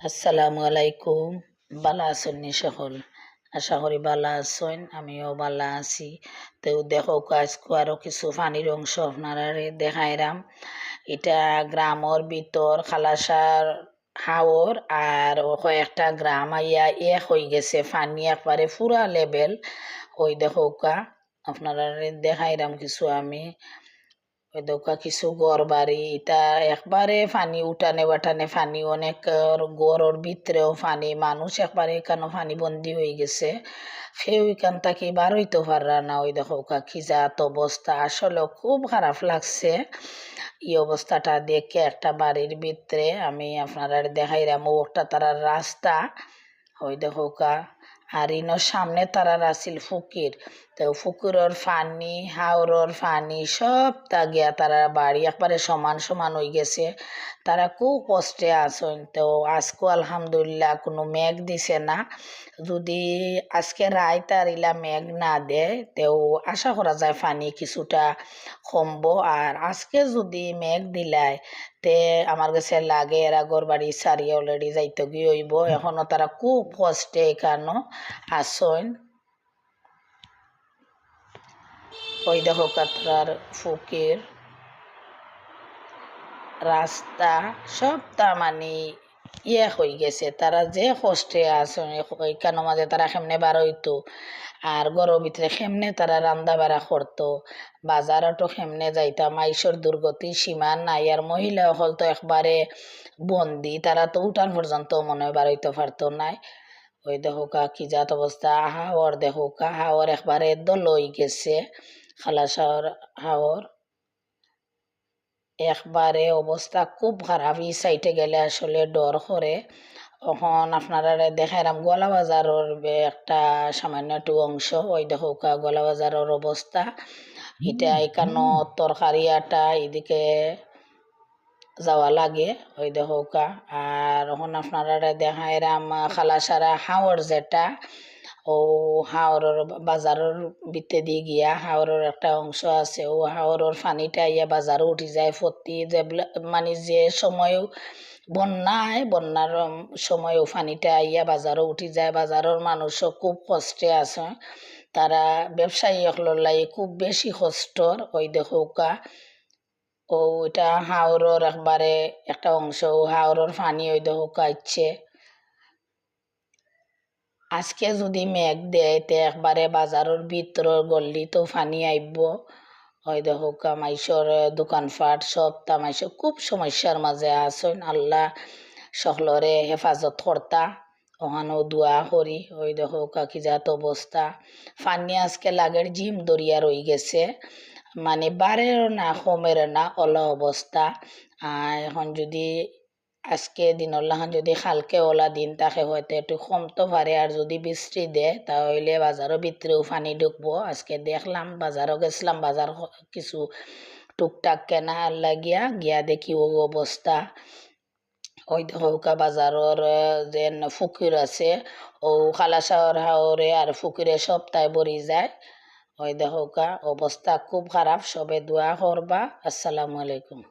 আসসালামু আলাইকুম। বালা আছেন নি সকল? আশা করি বালা আছেন, আমিও বালা আছি। তো দেখো আজকে আরো কিছু পানির অংশ আপনারা দেখাইরাম। এটা গ্রামের ভিতর খালাসার হাওর আর কয়েকটা গ্রাম আইয়া এক হয়ে গেছে, পানি একবারে পুরা লেভেল। ওই দেখো আপনারা দেখাইরাম কিছু আমি। ওই দোকা কিছু গড় বাড়ি, এটা একবারে পানি উঠানে বাটানে পানি, অনেক গড়ের ভিতরেও পানি, মানুষ একবারে এখানে পানি বন্দি হয়ে গেছে, সেও এখান থেকে বার হইতে পাররা না। ওই দেখো কি জাত অবস্থা, আসলে খুব খারাপ লাগছে এই অবস্থাটা দেখে। একটা বাড়ির ভিতরে আমি আপনারা দেখাইলাম ওটা তারা রাস্তা, ওই দেখো আর ইনোর সামনে তারা আসিল ফকির। তো ফকিরের ফানি হাওরের ফানি সব তা গিয়া তারা বাড়ি একবারে সমান সমান হয়ে গেছে, তারা খুব কষ্টে আছেন। তো আজকে আলহামদুলিল্লাহ কোনো মেঘ দিছে না, যদি আজকে রায় তার ইলা মেঘ না দেয় তো আশা করা যায় ফানি কিছুটা কমবো। আর আজকে যদি মেঘ দিলায় তে আমার কাছে লাগে এরা ঘর বাড়ি সারিয়ে অলরেডি যাইতে গিয়ে হইব, এখনো তারা খুব কষ্টে এখানো আসন। ওই দেখো কাতরার ফকির রাস্তা সবটা মানে হয়ে গেছে, তারা যে কষ্টে আছে ওইখানের মাঝে তারা কেমনে বার হইতো, আর ঘরের ভিতরে কেমনে তারা রান্দা বাড়া করতো, বাজারও কেমনে যাইতাম, মাইসর দুর্গতি সীমা নাই। আর মহিলা হল তো একবারে বন্দি, তারা তো উঠান পর্যন্ত মনে হয় বার হইতে পারতো নাই। ওই দেখো কি জাত অবস্থা, হাওর দেখো হাওর একবারে দল হয়ে গেছে, খালাসার হাওর একবারে অবস্থা খুব খারাপ। এই সাইটে গেলে আসলে ডর করে। এখন আপনারা দেখাইলাম গলা বাজারের একটা সামান্য একটু অংশ, ওই দেখো গলা বাজারের অবস্থা। এটা এখানো তরকারি আটা এদিকে যাওয়া লাগে, ওই দেখো আর এখন আপনারা দেখাইলাম খালাসারা হাওর যেটা, ও হাওরের বাজারের ভিতরে দিয়ে গিয়া হাওরের একটা অংশ আছে, ও হাওরের পানিটা ইয়া বাজারও উঠি যায় প্রতি যে মানে যে সময় বন্যায় বন্যার সময়ও পানিটা ইয়া বাজারও উঠি যায়, বাজারের মানুষও খুব কষ্টে আছে, তারা ব্যবসায়ী লাই খুব বেশি কষ্টর। ওই দেখো ও এটা হাওরের একবারে একটা অংশ, হাওরের পানি ওই দেখো ইচ্ছে আজকে যদি মেঘ দেয় তে একবারে বাজারের ভিতর গল্লি তো পানি আইব। ওই দেখো মাইসর দোকানপাট সব তামাইশ খুব সমস্যার মাঝে আসেন, আল্লাহ সকলরে হেফাজত কর্তা ওখানেও দোয়া করি। ওই দেখো কি জাত অবস্থা, পানি আজকে লাগের জিম দরিয়া রয়ে গেছে, মানে বারের না কমের না অলা অবস্থা। এখন যদি আজকে দিনল্লাহান যদি খালকে ওলা দিন তাকে হয়তো একটু কমতে পারে, আর যদি বৃষ্টি দেয় তাহলে বাজারও ভিতরেও পানি ঢুকবো। আজকে দেখলাম বাজারও গেছিলাম, বাজার কিছু টুকটাক কেনা লাগিয়া গিয়া দেখি ও অবস্থা। ওই দেখো বাজারের যে ফকির আছে ও খালাসার হাওরে আর ফকিরে সপ্তাহে ভরি যায়। ওই দেখো অবস্থা খুব খারাপ, সবে দোয়া করবা। আসসালামু আলাইকুম।